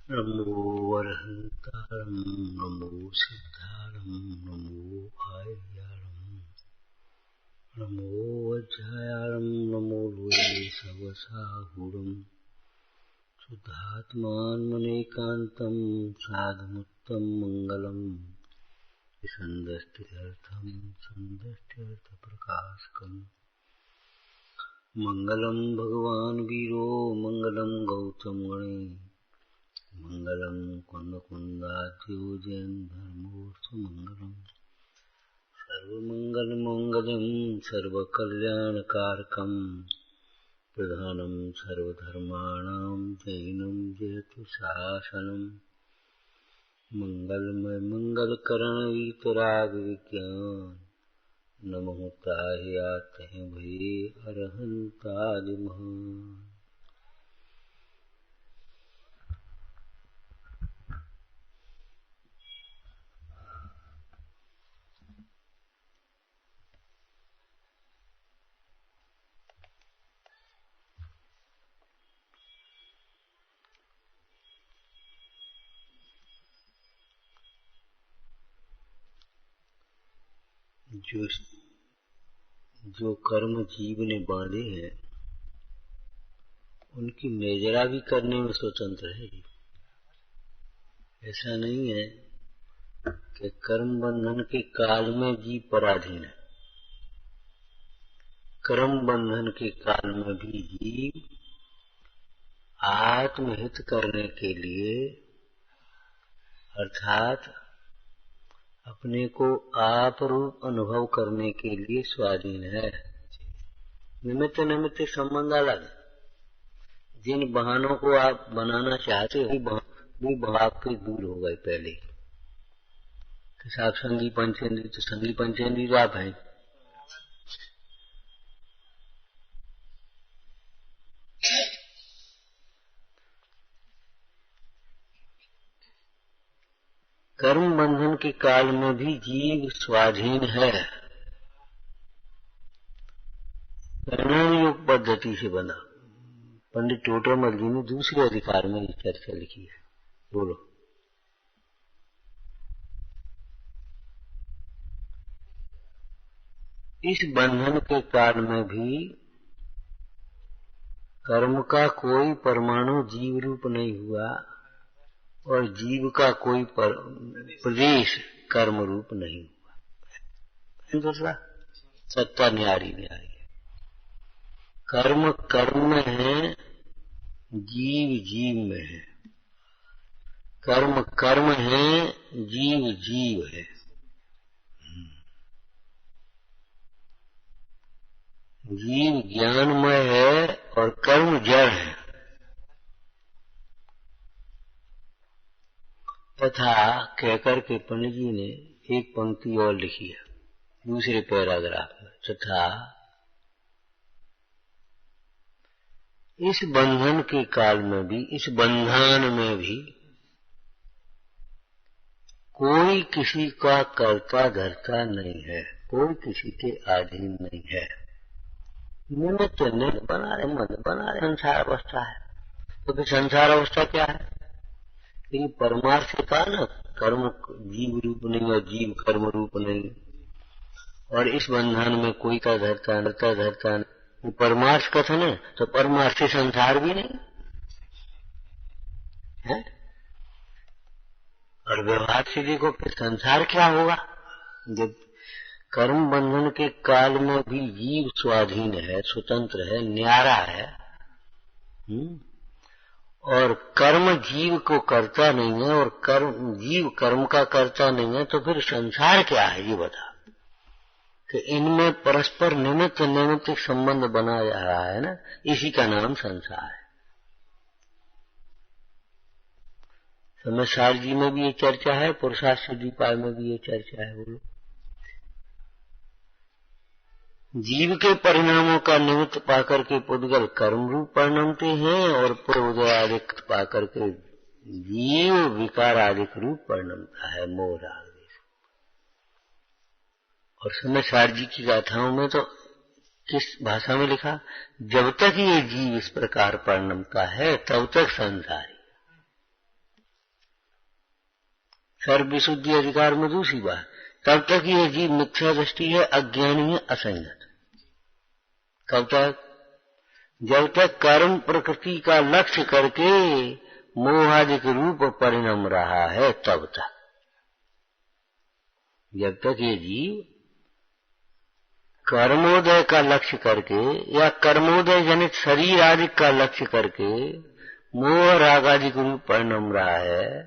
नमो वरहंतारं नमो सिद्धारं नमो आय्यारं नमो वज्रायारं नमो लोये सवसाहुरं शुद्धात्मान्मनेकान्तं साधुमुत्तं मङ्गलं विसन्दस्त्यर्थं सन्दस्त्यर्थप्रकाशकम् मङ्गलं भगवान् वीरो मङ्गलं गौतम गणे मङ्गलं कुन्दकुन्दाद्यो जयन्धर्मोऽस्तु मङ्गलम् सर्वमङ्गलमङ्गलं सर्वकल्याणकारकं प्रधानं सर्वधर्माणां जैनं जयतु शासनम् मङ्गलमय मङ्गलकरण वीतराग विज्ञान नमः ताहि आते हैं भये अरहंतादि महान। जो कर्म जीव ने बांधे हैं उनकी मेजरा भी करने में स्वतंत्र है। ऐसा नहीं है कि कर्म बंधन के काल में जीव पराधीन है। कर्म बंधन के काल में भी जीव आत्महित करने के लिए अर्थात अपने को आप रूप अनुभव करने के लिए स्वाधीन है। निमित्त निमित्त संबंध अलग है। जिन बहानों को आप बनाना चाहते हो भी भाव के दूर हो गए पहले कि साहब संगी पंचेंद्री तो संगी पंचेंद्री आप हैं। कर्म बंधन के काल में भी जीव स्वाधीन है। परिणाम योग पद्धति से बना। पंडित टोटरमल जी ने दूसरे अधिकार में ये चर्चा लिखी है। बोलो। इस बंधन के काल में भी कर्म का कोई परमाणु जीव रूप नहीं हुआ और जीव का कोई प्रदेश कर्म रूप नहीं हुआ। दूसरा सत्ता न्यारी न्यारी है। कर्म कर्म में है, जीव जीव में है। कर्म कर्म है, जीव जीव है। जीव ज्ञानमय है और कर्म जड़ है। तथा कहकर के पंडित जी ने एक पंक्ति और लिखी है दूसरे पैराग्राफ में। तथा इस बंधन के काल में भी, इस बंधन में भी कोई किसी का कर्ता धर्ता नहीं है, कोई किसी के अधीन नहीं है। निमित्त नहीं बना रहे, मन बना रहे। संसार अवस्था है तो फिर संसार अवस्था क्या है? ये परमार्थ का न कर्म जीव रूप नहीं और जीव कर्म रूप नहीं और इस बंधन में कोई का धरता नहीं। वो परमार्थ कथन है तो परमार्थ से संसार भी नहीं है। और व्यवहार से देखो फिर संसार क्या होगा? जब कर्म बंधन के काल में भी जीव स्वाधीन है, स्वतंत्र है, न्यारा है और कर्म जीव को करता नहीं है और जीव कर्म का करता नहीं है तो फिर संसार क्या है? ये बता कि इनमें परस्पर निमित्त निमित्त संबंध बना जा रहा है ना, इसी का नाम संसार है। समझसार जी में भी ये चर्चा है, पुरुषार्थ दीपाल में भी ये चर्चा है। बोलो। जीव के परिणामों का निमित्त पाकर के पुद्गल कर्म रूप परिणमते हैं और पूर्वोदयादिक पाकर के जीव विकारादिक रूप परिणमता है, मोह राग। और समझसार जी की गाथाओं में तो किस भाषा में लिखा? जब तक ये जीव इस प्रकार परिणमता है तब तक संसारी। सर्व विशुद्धि अधिकार में दूसरी बात, तब तक ये जीव मिथ्या दृष्टि है, अज्ञानी है, असंगत। कब तक? जब तक कर्म प्रकृति का लक्ष्य करके मोहादिक रूप परिणम रहा है, तब तक। जब तक ये जीव कर्मोदय का लक्ष्य करके या कर्मोदय जनित शरीर आदि का लक्ष्य करके मोह राग आदि रूप परिणम रहा है,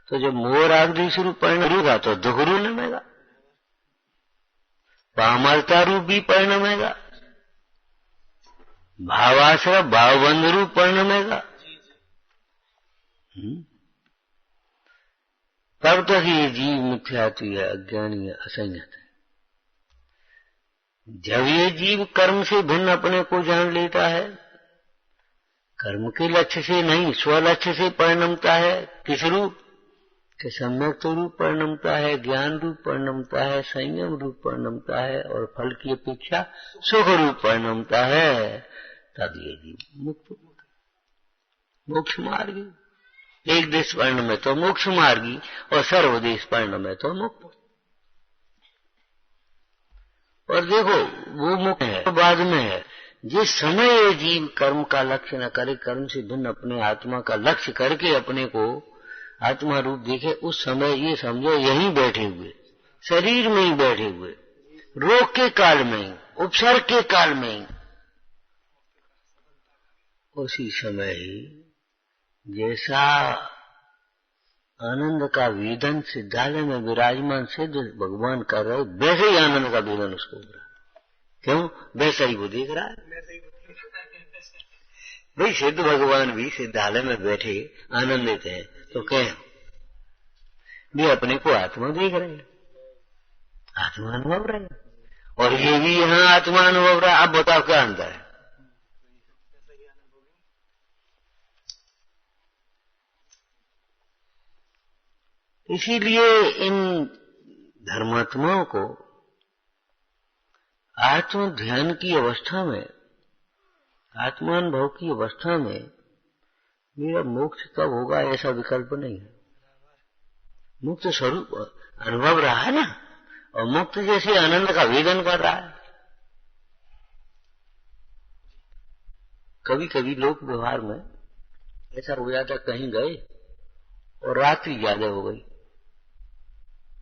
तो जब मोह राग रूप परिणम होगा तो दुख रूप नमेगा, पामलता रूप भी परिणमेगा, भावाश्रय भावबंध रूप परिणमेगा। तब तक ये जीव मिथ्यात्व है, अज्ञानी है, असंगत है। जब ये जीव कर्म से भिन्न अपने को जान लेता है, कर्म के लक्ष्य से नहीं स्वलक्ष्य से परिणमता है, किस रूप के? सम्यक रूप परिणमता है, ज्ञान रूप परिणमता है, संयम रूप परिणमता है, और फल की अपेक्षा सुख रूप परिणमता है। तब ये जीव मुक्त मोक्ष मार्गी, एक देश पर्ण में तो मोक्ष मार्गी और सर्वदेश पर्ण में तो मुक्त। और देखो वो मुक्त है तो बाद में है। जिस समय ये जीव कर्म का लक्ष्य न करे, कर्म से भिन्न अपने आत्मा का लक्ष्य करके अपने को आत्मा रूप देखे, उस समय ये समझो यहीं बैठे हुए, शरीर में ही बैठे हुए, रोग के काल में ही, उपसर्ग के काल में ही, उसी समय ही जैसा आनंद का वेदन सिद्धालय में विराजमान सिद्ध भगवान कर रहे, वैसे ही आनंद का वेदन उसको हो रहा। क्यों? वैसा ही वो देख रहा है। भाई सिद्ध भगवान भी सिद्धालय में बैठे आनंदित हैं, तो कहें वे अपने को आत्मा देख रहे हैं, आत्मा अनुभव रहे हैं, और ये भी यहाँ आत्मा अनुभव रहा। अब बताओ क्या अंतर है? इसीलिए इन धर्मात्माओं को आत्म ध्यान की अवस्था में, आत्मानुभव की अवस्था में मेरा मोक्ष कब होगा ऐसा विकल्प नहीं है। मुक्त स्वरूप अनुभव रहा है ना, और मुक्त जैसे आनंद का वेदन कर रहा है। कभी कभी लोक व्यवहार में ऐसा हो जाता, कहीं गए और रात्रि ज्यादा हो गई,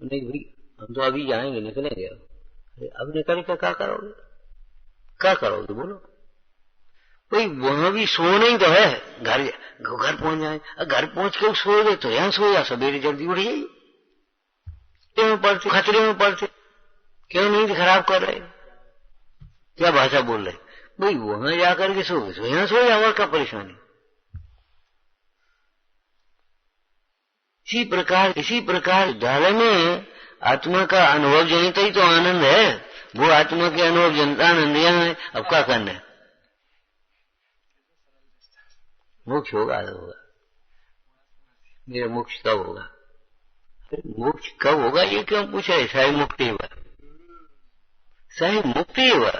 नहीं भाई हम तो अभी जाएंगे, निकलेंगे। अब निकल के क्या करोगे? क्या करोगे बोलो? भाई वहां भी सोना ही तो है, घर पहुंच जाए, घर पहुंच के सोओगे तो यहां सो जा, सवेरे जल्दी उठ जाइए। खतरे में पड़ते क्यों नींद खराब कर रहे? क्या भाषा बोल रहे? भाई वहां जाकर के सोओगे तो यहां सो जाओ, और क्या परेशानी? इसी प्रकार विद्यालय में आत्मा का अनुभव जनित ही तो आनंद है, वो आत्मा के अनुभव जनता आनंद है। अब क्या करना है? मोक्ष होगा मेरा मोक्ष कब होगा? मोक्ष कब होगा ये क्यों पूछा है? सही मुक्ति हुआ, सही मुक्ति हुआ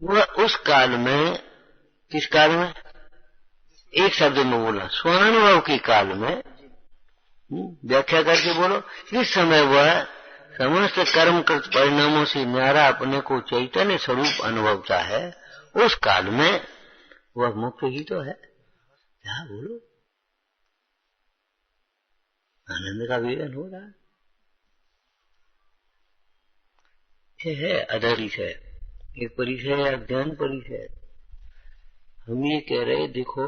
वह उस काल में, किस काल में? एक शब्द में बोला, स्वानुभव के काल में। व्याख्या करके बोलो, इस समय वह समस्त कर्मकृत परिणामों से न्यारा अपने को चैतन्य स्वरूप अनुभवता है, उस काल में वह मुक्त ही तो है। क्या बोलो? आनंद का वेदन हो रहा है। अधरिषय एक परिचय, अज्ञान परिचय। हम ये कह रहे, देखो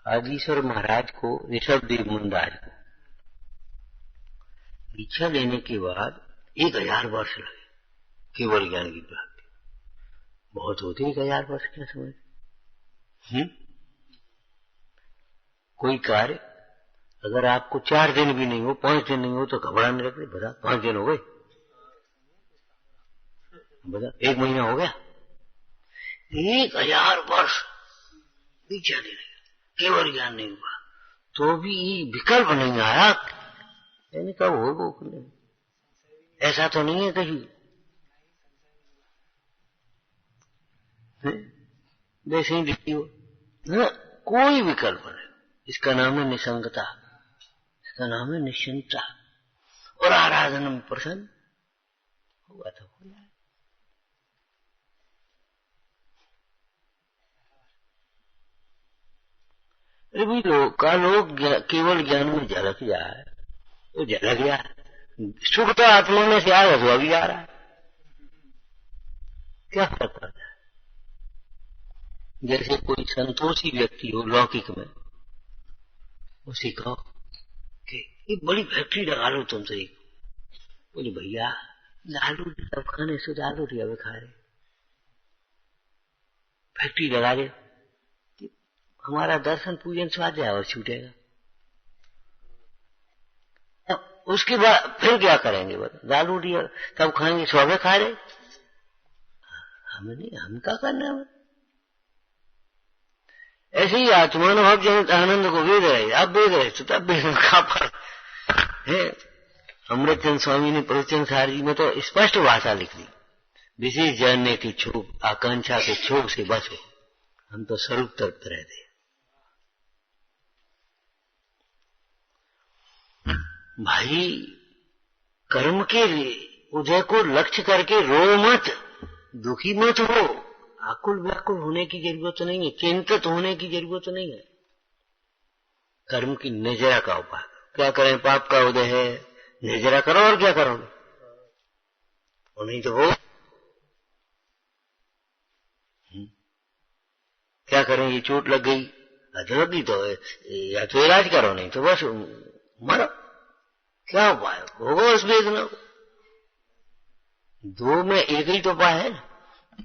आदिश्वर महाराज को, ऋषभ देव महाराज को दीक्षा लेने के बाद 1000 वर्ष लगे केवल ज्ञान की प्राप्ति। बहुत होते 1000 वर्ष, क्या समझ? कोई कार्य अगर आपको 4 दिन भी नहीं हो, 5 दिन नहीं हो, तो घबराने लगते। बता 5 दिन हो गए, बता 1 महीना हो गया, 1000 वर्ष दीक्षा ले लिया, केवल ज्ञान नहीं हुआ, तो भी विकल्प नहीं आया। यानी कब हो? ऐसा तो नहीं है कहीं वैसे ही दिखती हो ना, कोई विकल्प नहीं। इसका नाम है निसंगता, इसका नाम है निश्चिंतता, और आराधना में प्रसन्न हुआ तो हो जाए। अभी लोग केवल ज्ञान में झलक जाए तो झलक गया, सुख तो आत्मा में से आया तो अभी आ रहा है, क्या फर्क पड़ता है। जैसे कोई संतोषी व्यक्ति हो लौकिक में, उसे कहो कि ये बड़ी फैक्ट्री लगा लो तुमसे, बोले भैया दारू सब खाने से दारू अब खा रहे, फैक्ट्री लगा दे, हमारा दर्शन पूजन स्वाध्याय और छूटेगा। उसके बाद फिर क्या करेंगे, बता दारू तब खाएंगे, सौवे खा रहे, हमें नहीं, हम क्या करना है। ऐसे ही आत्मानुभव जनित आनंद को वेद रहे, अब वेद रहे तो तब वेद का फल है। अमृतचंद स्वामी ने प्रवचन सार जी में तो स्पष्ट भाषा लिख दी, विशेष जानने की क्षोभ आकांक्षा के क्षोभ से बचो, हम तो स्वरूप तत्व रहते। भाई कर्म के उदय को लक्ष्य करके रो मत, दुखी मत हो, आकुल व्याकुल होने की जरूरत नहीं है, चिंतित होने की जरूरत नहीं है। कर्म की निर्जरा का उपाय, क्या करें, पाप का उदय है, निर्जरा करो, और क्या करोगे, और नहीं तो हो क्या करें, ये चोट लग गई, लगी तो या तो इलाज करो, नहीं तो बस मरो, क्या उपाय होगा उस वेदना को। दो में एक ही तो उपाय है,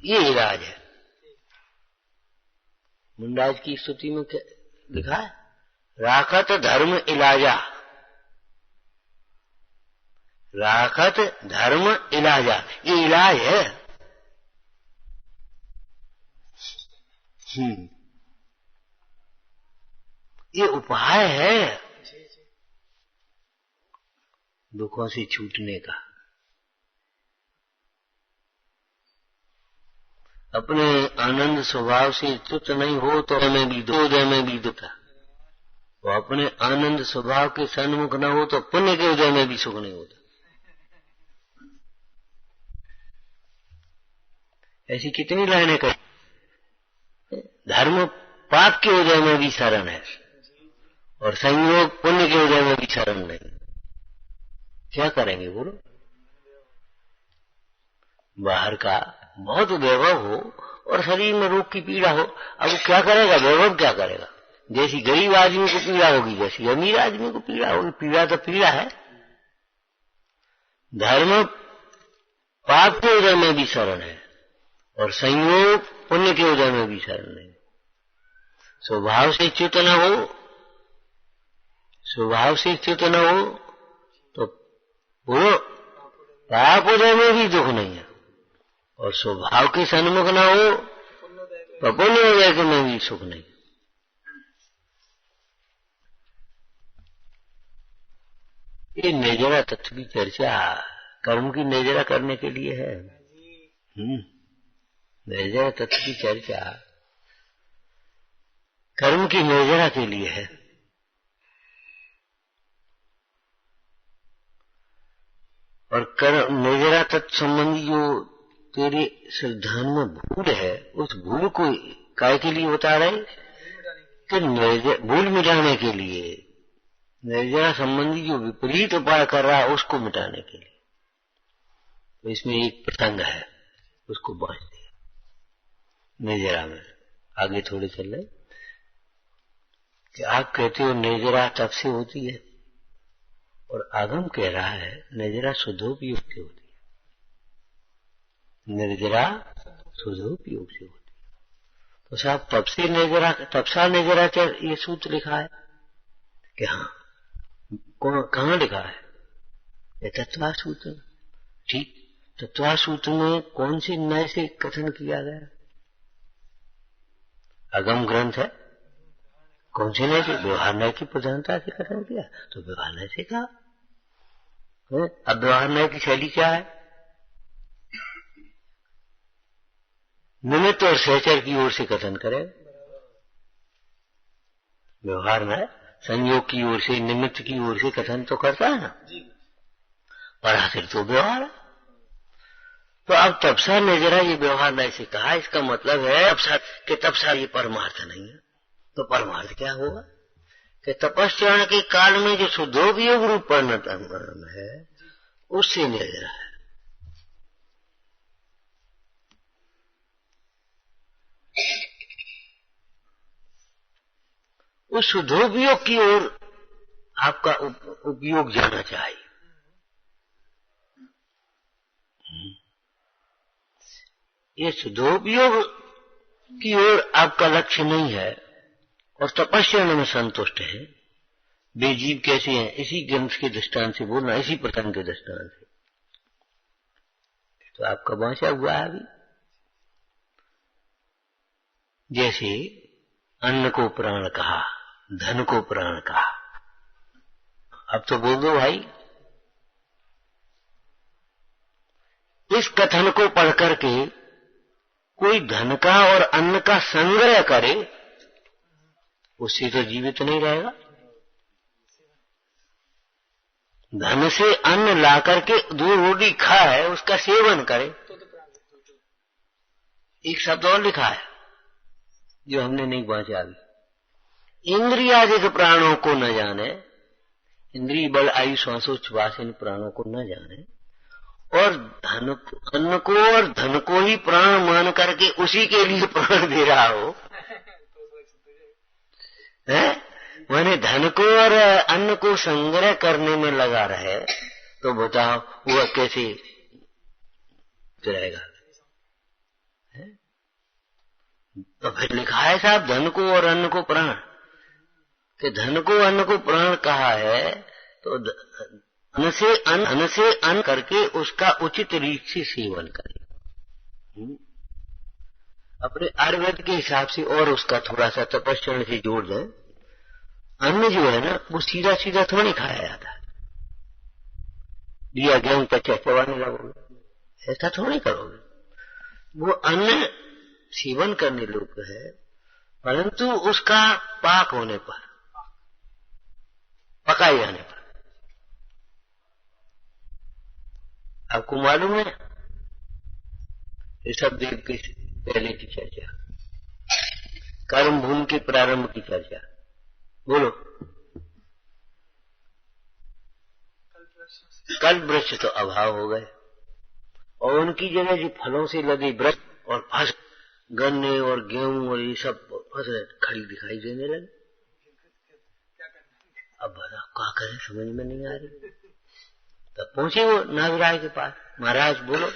ये इलाज है। मुंडाज की स्तुति में क्या लिखा है, राखत धर्म इलाजा, राखत धर्म इलाजा, ये इलाज है। ये उपाय है दुखों से छूटने का। अपने आनंद स्वभाव से च्युत नहीं हो तो हमें भी उदय में भी दुख है, तो अपने आनंद स्वभाव के सन्मुख न हो तो पुण्य के उदय में भी सुख नहीं होता। ऐसी कितनी लाइनें कही। धर्म पाप के उदय में भी शरण है, और संयोग पुण्य के उदय में भी शरण नहीं। क्या करेंगे बोलो, बाहर का बहुत वैभव हो और शरीर में रोग की पीड़ा हो, अब क्या करेगा, वैभव क्या करेगा। जैसी गरीब आदमी को पीड़ा होगी वैसी अमीर आदमी को पीड़ा होगी, पीड़ा तो पीड़ा है। धर्म पाप के उदय में भी शरण है, और संयोग पुण्य के उदय में भी शरण नहीं। स्वभाव से च्युत न हो, स्वभाव से च्युत न हो तो वो पाप उदय में भी दुख नहीं है, और स्वभाव के सन्मुख न हो तो पुण्य उदय में भी सुख नहीं। ये निर्जरा तत्व की चर्चा कर्म की निर्जरा करने के लिए है। निर्जरा तत्व की चर्चा कर्म की निर्जरा के लिए है। और निर्जरा तत्व संबंधी जो तेरे श्रद्धान में भूल है, उस भूल को काय के लिए बता रहे कि भूल मिटाने के लिए, निर्जरा संबंधी जो विपरीत उपाय कर रहा है उसको मिटाने के लिए। तो इसमें एक प्रसंग है, उसको बांध दिया निर्जरा में। आगे थोड़े चल रहे कि आप कहते हो निर्जरा तब से होती है, और आगम कह रहा है निर्जरा शुद्धोपयोग से होती है। निर्जरा शुद्धोपयोग से होती है। तो साहब तब से निर्जरा, तपसा निर्जरा ये सूत्र लिखा है कि हाँ, कहाँ लिखा है, ये तत्वा सूत्र। ठीक, तत्वा सूत्र में कौन से न्याय से कथन किया गया, अगम ग्रंथ है, कौन से न्याय से, व्यवहार न्याय की प्रधानता से कथन किया, तो व्यवहार न्याय से कहा। अब व्यवहार न्याय की शैली क्या है, निमित्त और सहचर की ओर से कथन करे। व्यवहार न्याय संयोग की ओर से, निमित्त की ओर से कथन तो करता है ना, पर आखिर तो व्यवहार है। तो अब तपसा ने जरा ये व्यवहार ऐसे कहा, इसका मतलब है कि तपसा ये परमार्थ नहीं है। तो परमार्थ क्या होगा कि तपस्या के काल में जो शुद्धोपयोग रूप परिणतम है उससे निर्जरा है। उस शुद्धोपयोग की ओर आपका उपयोग जाना चाहिए। ये शुद्धोपयोग की ओर आपका लक्ष्य नहीं है और तपस्या में संतुष्ट है। वे जीव कैसे हैं, इसी ग्रंथ के दृष्टांत से बोलना, इसी प्रकरण के दृष्टांत से। तो आपका बांचा हुआ है अभी। जैसे अन्न को प्राण कहा, धन को प्राण कहा। अब तो बोल दो भाई, इस कथन को पढ़ करके कोई धन का और अन्न का संग्रह करे, उससे तो जीवित नहीं रहेगा। धन से अन्न ला करके 2 रोटी खाए, उसका सेवन करे। एक शब्द और लिखा है जो हमने नहीं पहुंचा अभी। इंद्रियादिक प्राणों को न जाने, इंद्रिय बल आयु श्वासोच्छ्वास इन प्राणों को न जाने, और अन्न को और धन को ही प्राण मान करके उसी के लिए प्राण दे रहा हो, माने धन को और अन्न को संग्रह करने में लगा रहे, तो बताओ वो कैसे रहेगा। तो फिर लिखा है साहब धन को और अन्न को प्राण, कि धन को अन्न को प्राण कहा है, तो अन्न से अन्न करके उसका उचित रीत से सेवन करें। अपने आयुर्वेद के हिसाब से और उसका थोड़ा सा तपस्या से जोड़ दें। अन्न जो है ना, वो सीधा सीधा थोड़ी खाया जाता है। दिया गेहूं कच्चा चबाने लगोगे, ऐसा थोड़ी करोगे। वो अन्न सेवन करने लोग है, परंतु उसका पाक होने पर, पकाए जाने पर। आपको मालूम है ऋषभ देव की पहले की चर्चा, कर्म भूमि के प्रारंभ की चर्चा, बोलो। कल वृक्ष तो अभाव हो गए और उनकी जगह जो फलों से लगे वृक्ष और फसल, गन्ने और गेहूं और ये सब फसलें खड़ी दिखाई देने लगी। अब बताओ क्या करें, समझ में नहीं आ रही। तब पहुंचे वो नागराज के पास, महाराज बोलो।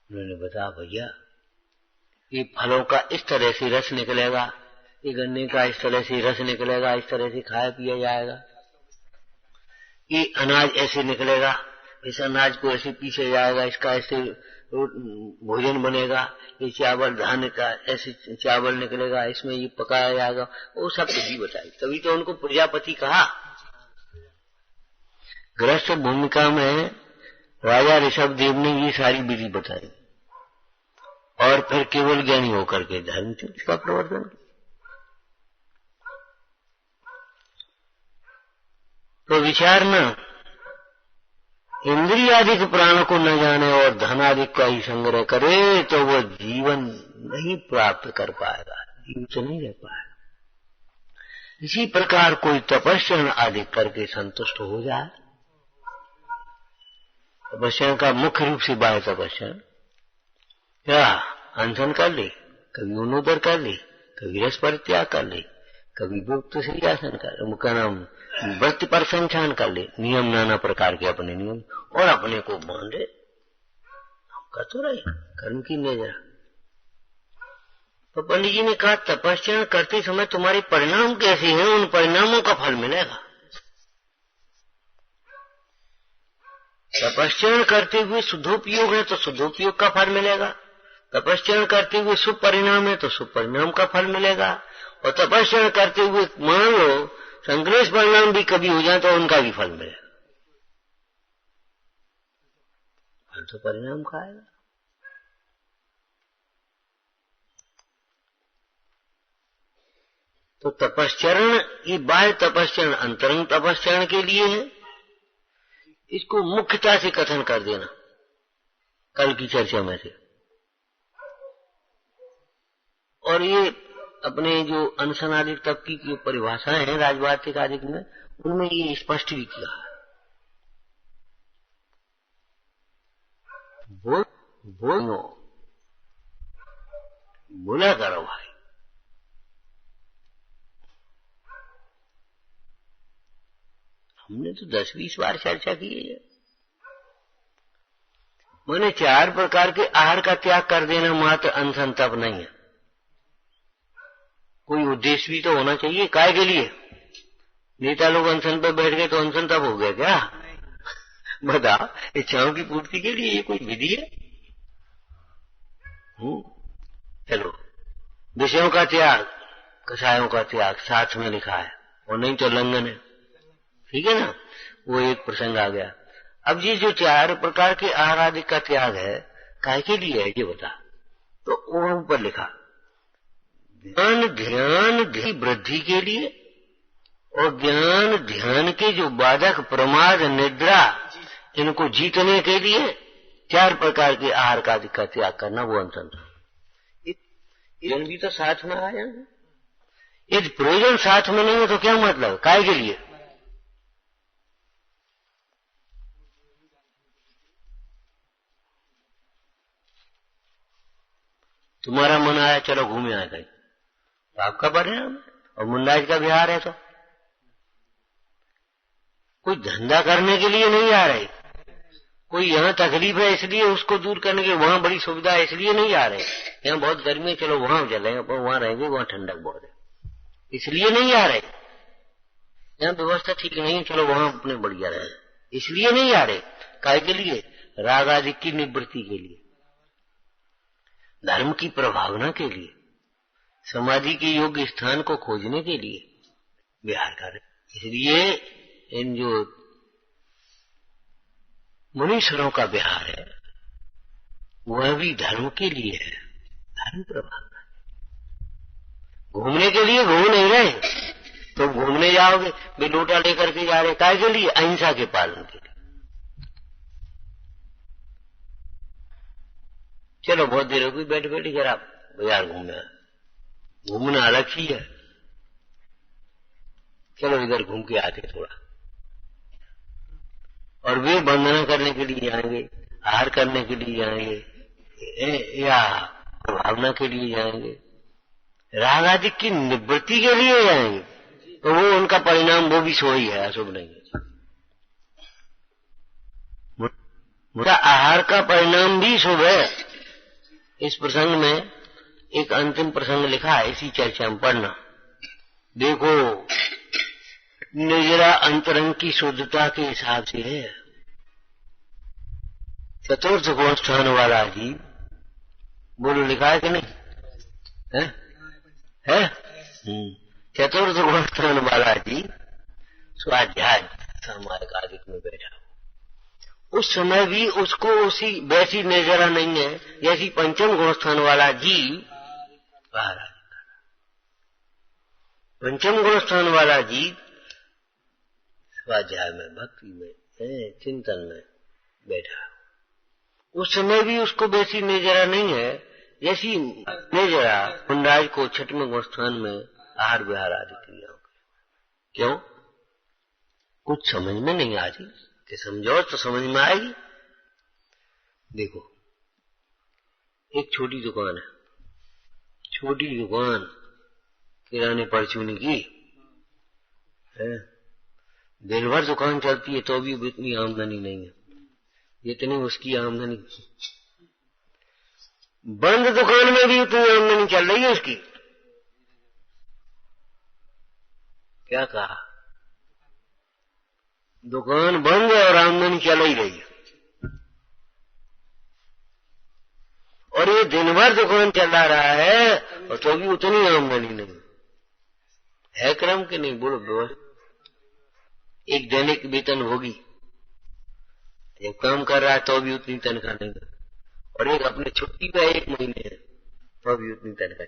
उन्होंने बताया भैया ये फलों का इस तरह से रस निकलेगा, ये गन्ने का इस तरह से रस निकलेगा, इस तरह से खाया पिया जाएगा, ये अनाज ऐसे निकलेगा, इस अनाज को ऐसे पीछे जाएगा, इसका ऐसे भोजन बनेगा, ये चावल धान का ऐसे चावल निकलेगा, इसमें ये पकाया जाएगा, वो सब विधि बताई। तभी तो उनको प्रजापति कहा। गृहस्थ भूमिका में राजा ऋषभ देव ने ये सारी विधि बताई और फिर केवल ज्ञानी होकर के धर्म का प्रवर्तन किया। तो विचारना, इंद्रियादिक प्राण को न जाने और धनादिक का ही संग्रह करे तो वह जीवन नहीं प्राप्त कर पाएगा, जीवित नहीं रह पाएगा। इसी प्रकार कोई तपस्या आदि करके संतुष्ट हो जाए। तपस्या का मुख्य रूप से बाह्य तपस्या, क्या अनशन कर ले, कभी उन्नोदर कर ले, कभी रस परित्याग कर ले, कभी गुप्त श्रीयासन कर, उनका नाम व्रत पर संचान कर ले, नियम नाना प्रकार के अपने नियम, और अपने को मान ले कर तो रहे कर्म की नजर। तो पंडित जी ने कहा तपस्या करते समय तुम्हारे परिणाम कैसे हैं, उन परिणामों का फल मिलेगा। तपस्या करते हुए शुद्धोपयोग है तो शुद्धोपयोग का फल मिलेगा, तपस्या करते हुए शुभ परिणाम है तो शुभ परिणाम का फल मिलेगा, और तपस्या करते हुए मान लो संक्लेश परिणाम भी कभी हो जाए तो उनका भी फल मिलेगा। फल तो परिणाम का आएगा। तो तपश्चरण, ये बाह्य तपश्चरण अंतरंग तपश्चरण के लिए है। इसको मुख्यता से कथन कर देना कल की चर्चा में से। और ये अपने जो अनशनादिक तप की जो परिभाषाएं हैं राजवार्तिक आदि में, उनमें ये स्पष्ट भी किया है। बोला करो भाई। हमने तो 10-20 बार चर्चा की है। मैंने 4 प्रकार के आहार का त्याग कर देना मात्र अनशन तप नहीं है। कोई उद्देश्य भी तो होना चाहिए। काय के लिए? नेता लोग अनशन पर बैठ गए तो अनशन तप हो गया क्या? बता, इच्छाओं की पूर्ति के लिए ये कोई विधि है? चलो, विषयों का त्याग, कषायों का त्याग साथ में लिखा है, और नहीं तो लंघन है। ठीक है ना? वो एक प्रसंग आ गया। अब ये जो 4 प्रकार के आहार आदि का त्याग है, काय के लिए है ये बता। तो वो ऊपर लिखा, ज्ञान ध्यान की वृद्धि के लिए, और ज्ञान ध्यान के जो बाधक प्रमाद निद्रा, इनको जीतने के लिए 4 प्रकार के आहार का त्याग करना, वो अनशन था। ये भी तो साथ में आया। यदि प्रयोजन साथ में नहीं है तो क्या मतलब? काय के लिए? तुम्हारा मन आया चलो घूमे आ गए, तो आपका परिणाम है। और मुंडाज का बिहार है तो कोई धंधा करने के लिए नहीं आ रहे, कोई यहाँ तकलीफ है इसलिए उसको दूर करने के, वहां बड़ी सुविधा है इसलिए नहीं आ रहे। यहाँ बहुत गर्मी है चलो वहां चलेंगे, वहां रहेंगे, वहां ठंडक बहुत है इसलिए नहीं आ रहे। यहाँ व्यवस्था ठीक नहीं है चलो वहां अपने बढ़िया रहे, इसलिए नहीं आ रहे। काय के लिए? राग आदि की निवृत्ति के लिए, धर्म की प्रभावना के लिए, समाधि के योग्य स्थान को खोजने के लिए विहार कर। इसलिए इन जो मुनीश्वरों का विहार है वह भी धर्म के लिए है, धर्म प्रभावना। घूमने के लिए घूम नहीं रहे, तो घूमने जाओगे वे लोटा लेकर के जा रहे, काय के लिए? अहिंसा के पालन के लिए। चलो बहुत देर हो गई बैठ बैठी, जरा बाजार घूमना अलग ही है। चलो इधर घूम के आते थोड़ा। और वे वंदना करने के लिए जाएंगे, आहार करने के लिए जाएंगे, या भावना के लिए जाएंगे, राग आदि की निवृत्ति के लिए जाएंगे, तो वो उनका परिणाम वो भी सो ही है, अशुभ नहीं है। आहार का परिणाम भी शुभ है। इस प्रसंग में एक अंतिम प्रसंग लिखा है, इसी चर्चा में पढ़ना। देखो, निजरा अंतरंग की शुद्धता के हिसाब से है। चतुर्थ गोष्ठान वाला जी, बोलो लिखा है कि नहीं? है? चतुर्थ गोष्ठान वाला जी स्वाध्याय सामायिक आदि में बैठा, उस समय भी उसको उसी वैसी नजरा नहीं है जैसी पंचम गोष्ठान वाला जी बाहर। पंचम गोष्ठान वाला जी स्वाध्याय में, भक्ति में, चिंतन में बैठा, उस समय भी उसको वैसी नजरा नहीं है जैसी नजरा मुंडाज को छठवें गोष्ठान में आहार विहार आदि क्रियाओं। क्यों? कुछ समझ में नहीं आ रही कि समझो तो समझ में आएगी। देखो, एक छोटी दुकान है, छोटी दुकान किराने परचूनी की है, दिन भर दुकान चलती है तो भी इतनी आमदनी नहीं है जितनी उसकी आमदनी। बंद दुकान में भी इतनी आमदनी चल रही है उसकी। क्या कहा? दुकान बंद है और आमदनी चल ही रही है। और ये दिन भर दुकान चला रहा है और तो भी उतनी आमदनी नहीं है। क्रम के नहीं बोलो व्यवस्था। एक दैनिक वेतन होगी, एक काम कर रहा है तो भी उतनी तनख्वाह नहीं है, और एक अपने छुट्टी पे 1 महीने है तो भी उतनी तनख्वाह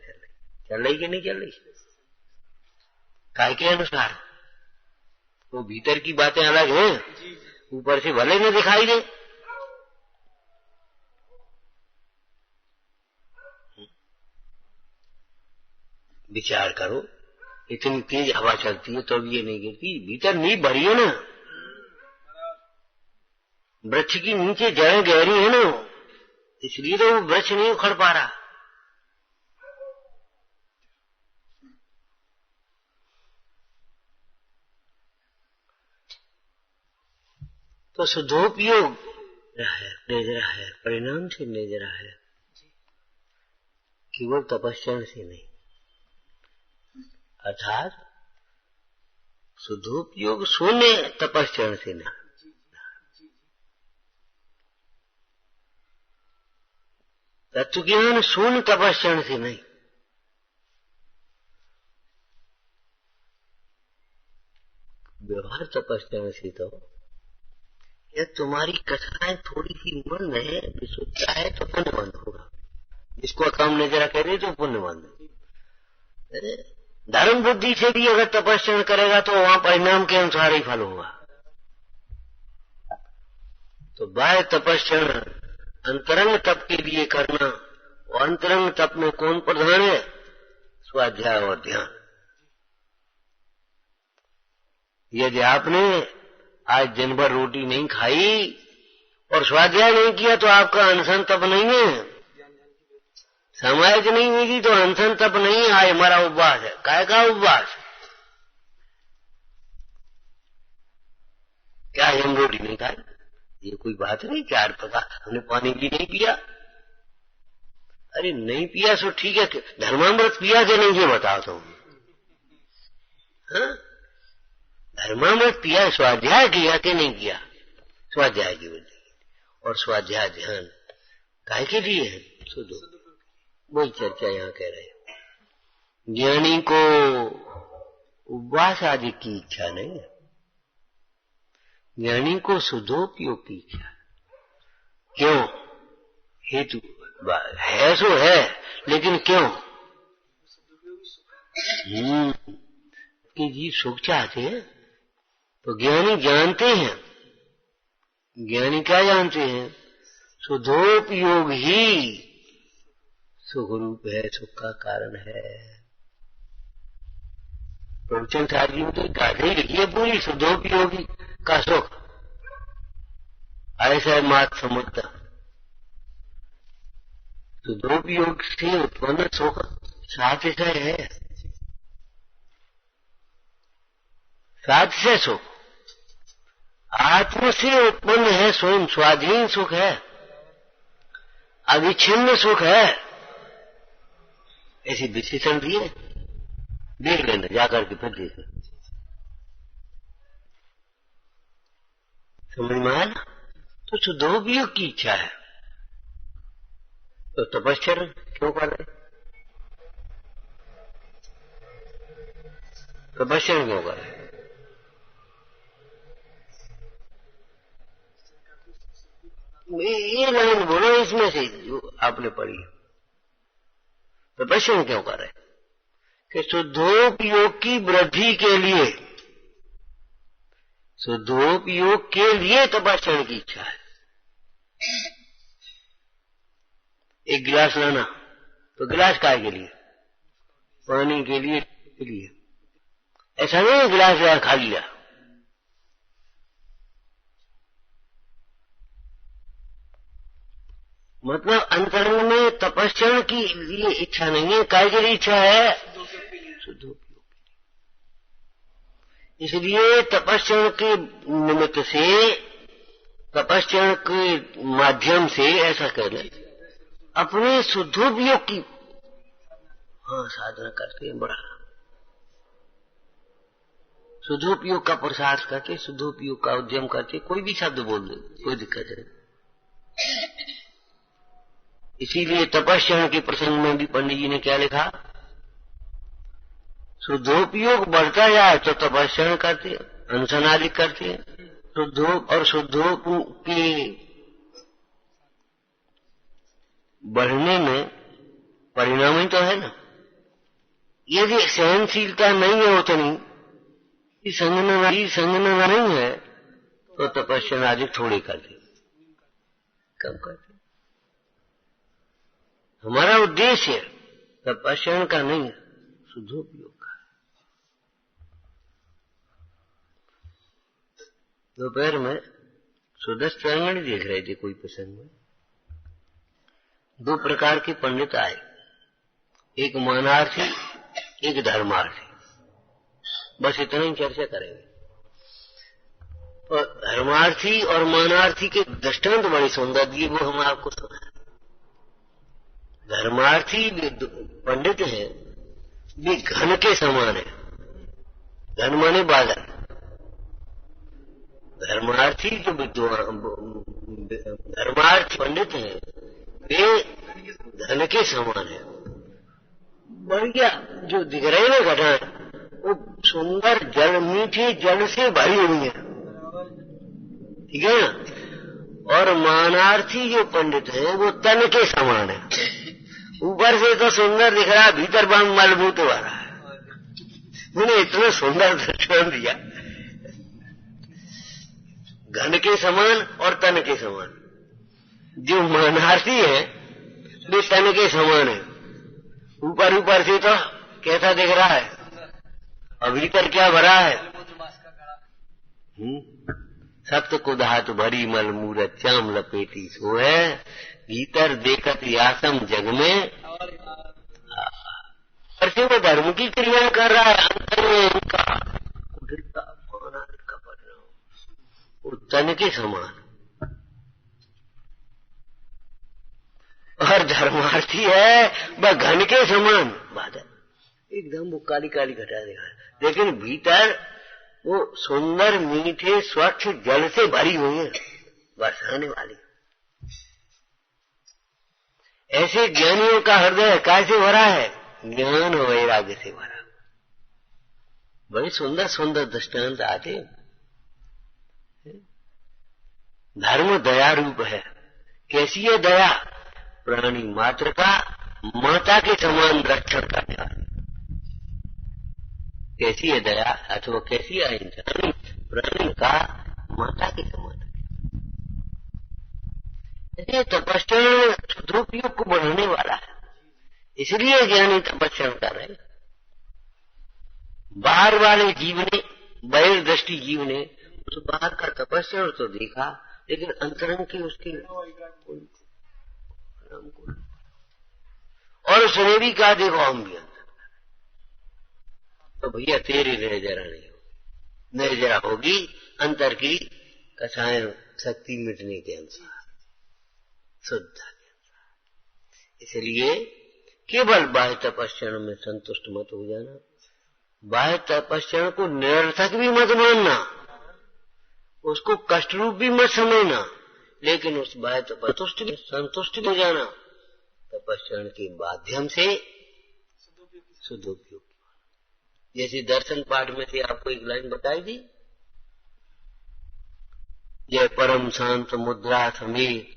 चल रही कि नहीं चल रही? काय के अनुसार? वो भीतर की बातें अलग हैं, ऊपर से भले न दिखाई दे। विचार करो, इतनी तेज हवा चलती है तो भी ये नहीं गिरती, भीतर नींव भरी है ना, वृक्ष की नीचे जड़ें गहरी है ना, इसलिए तो वो वृक्ष नहीं उखड़ पा रहा। तो शुद्धोपयोग नेजरा है, परिणाम से नेजरा है, केवल तपस्या से नहीं। अर्थात शुद्धोपयोग शून्य तपस्या से नहीं। तत्व ज्ञान शून्य तपस्या से नहीं। व्यवहार तपस्या से तो यह तुम्हारी कथाएं थोड़ी सी मन है, विशुद्धता है तो पुण्यवंत होगा। जिसको काम नजरा कह रहे तो पुण्यवंत। धर्म बुद्धि से भी अगर तपस्या करेगा तो वहां परिणाम के अनुसार ही फल होगा। तो बाह्य तपस्या अंतरंग तप के लिए करना, और अंतरंग तप में कौन प्रधान है? स्वाध्याय और ध्यान। यदि आपने आज दिन भर रोटी नहीं खाई और स्वाध्याय नहीं किया तो आपका अनशन तप नहीं है। समाज नहीं मिली तो अनशन तप नहीं है, आज हमारा उपवास है। काय का उपवास? क्या हम रोटी नहीं खाई? ये कोई बात नहीं। क्या पता हमने पानी भी नहीं पिया? अरे नहीं पिया सो ठीक है, धर्मामृत पिया कि नहीं ये बताओ तुम। हाँ? धर्मामृत पिया, स्वाध्याय किया कि नहीं किया? स्वाध्याय की वजह। और स्वाध्याय ध्यान काय के लिए है? सुधो। वही चर्चा यहाँ कह रहे हैं। ज्ञानी को उपवास आदि की इच्छा नहीं है, ज्ञानी को शुद्धोपयोग की इच्छा। क्यों? हेतु है सो है, लेकिन क्यों? कि जी सुख चाहते हैं तो ज्ञानी जानते हैं। ज्ञानी क्या जानते हैं? शुद्धोपयोग ही सुख रूप है, सुख का कारण है। प्रवचन सारी में तो गाढ़ी लिखी है पूरी, शुद्धोपयोगी का सुख ऐसा है मात समुद्र। शुद्धोपयोग से उत्पन्न सुख सातिशय है। सातिशय सुख आत्म से उत्पन्न है, स्वयं स्वाधीन सुख है, अविच्छिन्न सुख है। ऐसी विशेषण दिए, देख लेना जाकर के, फिर देख लेना। समझ में आया ना? तो शुद्धोपयोग की इच्छा है तो तपस्या क्यों कर रहे? तपस्या क्यों कर रहे? ये लाइन बोलो इसमें से जो आपने पढ़ी। तपस्या क्यों कर रहे? कि शुद्धोपयोग की वृद्धि के लिए, शुद्धोपयोग के लिए तपस्या की इच्छा है। एक गिलास लाना तो गिलास काय के लिए? पानी के लिए। ऐसा नहीं गिलास लिया खा लिया। मतलब अंतरंग में तपस्या की लिए इच्छा नहीं है, काय के लिए इच्छा है? शुद्धोपयोग। इसलिए तपस्या के निमित्त से, तपस्या के माध्यम से ऐसा कह लें, अपने शुद्धोपयोग की साधना करके बड़ा शुद्धोपयोग का प्रसार करके, शुद्धोपयोग का उद्यम करके कोई भी शब्द बोल दे, कोई दिक्कत नहीं। इसीलिए तपस्या के प्रसंग में भी पंडित जी ने क्या लिखा? शुद्धोपयोग बढ़ता जाए तो तपस्या करते, अनशन आदि करते। शुद्धोप के बढ़ने में परिणाम ही तो है ना। यदि सहनशीलता नहीं है उतनी संगना नहीं है तो तपस्या अधिक थोड़ी कर दे, कम कर दे। हमारा उद्देश्य तपस्या का नहीं, शुद्धोपयोग का। दोपहर में सुदर्श प्रांगण देख रहे थे कोई प्रसंग में, दो प्रकार के पंडित आए, एक मानार्थी एक धर्मार्थी। बस इतना ही चर्चा करेंगे। और धर्मार्थी और मानार्थी के दृष्टांत बड़े सुंदर दिए, वो हम आपको सुना। धर्मार्थी पंडित है, वे घन के समान है। घन माने बादल। धर्मार्थी जो विद्वान धर्मार्थी पंडित है, वे धन के समान है। बढ़िया जो दिख रहे ना घटाएं, वो सुंदर जल, मीठे जल से भरी हुई है, ठीक है ना। और मानार्थी जो पंडित है वो तन के समान है। ऊपर से तो सुंदर दिख रहा है, भीतर बांग मलबूत वाला है। मैंने इतना सुंदर दर्शन दिया, घन के समान और तन के समान। जो मानार्थी है वे तन के समान है, ऊपर ऊपर से तो कैसा दिख रहा है, और भीतर क्या भरा है। सप्त कुधात भरी मल मूरत चाम लपेटी सो है, भीतर देखत यासम जग में। पर से वो धर्म की क्रिया कर रहा है, अंतर में उनका कुटिलता माना का परिणाम, वो तन के समान। और धर्मार्थी है वह घन के समान बादल, एकदम वो काली काली घटा दिखा, लेकिन भीतर वो सुंदर मीठे स्वच्छ जल से भरी हुई है, बरसाने वाली। ऐसे ज्ञानियों का हृदय कैसे भरा है, ज्ञान और वैराग्य से भरा। बड़े सुंदर सुंदर दृष्टांत आते। धर्म दया रूप है। कैसी है दया, प्राणी मात्र का माता के समान रक्षण करने वाली। कैसी है दया, अथवा कैसी है अहिंसा, प्राणी का माता के समान। तपस्या सदुपयोग को बढ़ाने वाला है, इसलिए ज्ञानी तपस्या कर रहे। बाहर वाले जीव ने, बहिर्दृष्टि जीव ने उस बाहर का तपस्या तो देखा, लेकिन अंतरंग की उसकी और उसने भी कहा देखो हम भी अंतर। तो भैया तेरी नजरा नहीं होगी, नजरा होगी अंतर की कसाय शक्ति मिटने के अनुसार, शुद्धता के अनुसार। इसलिए केवल बाह्य तपस्या में संतुष्ट मत हो जाना, बाह्य तपस्या को निरर्थक भी मत मानना, उसको कष्ट रूप भी मत समझना, लेकिन उस बाह्य तपस्या संतुष्ट हो जाना। तपस्या के माध्यम से सदुपयोग। जैसे दर्शन पाठ में से आपको एक लाइन बताई दी, जय परम शांत मुद्रा समेत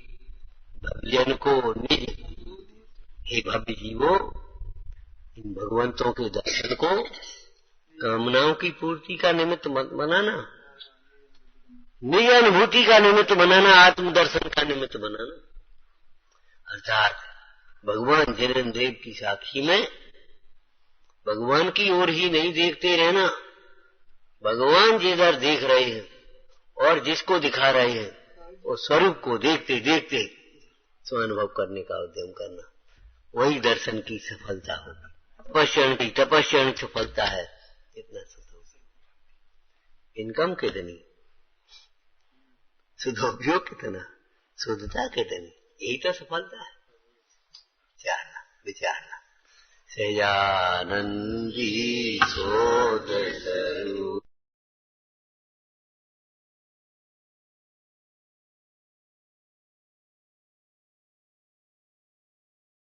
भवजन को निज। हे भव्य जीवो, इन भगवंतों के दर्शन को कामनाओं की पूर्ति का निमित्त मत बनाना, निज अनुभूति का निमित्त बनाना, आत्मदर्शन का निमित्त बनाना। अर्थात भगवान जन्म देव की साक्षी में भगवान की ओर ही नहीं देखते रहना, भगवान जिधर देख रहे हैं और जिसको दिखा रहे हैं वो स्वरूप को देखते देखते स्वानुभव करने का उद्यम करना, वही दर्शन की सफलता होगी। तपस्या की सफलता है। इतना इनकम कितनी, सदुपयोग कितना, शुद्धता कितनी, यही तो सफलता है। विचारना सहजानंदी सो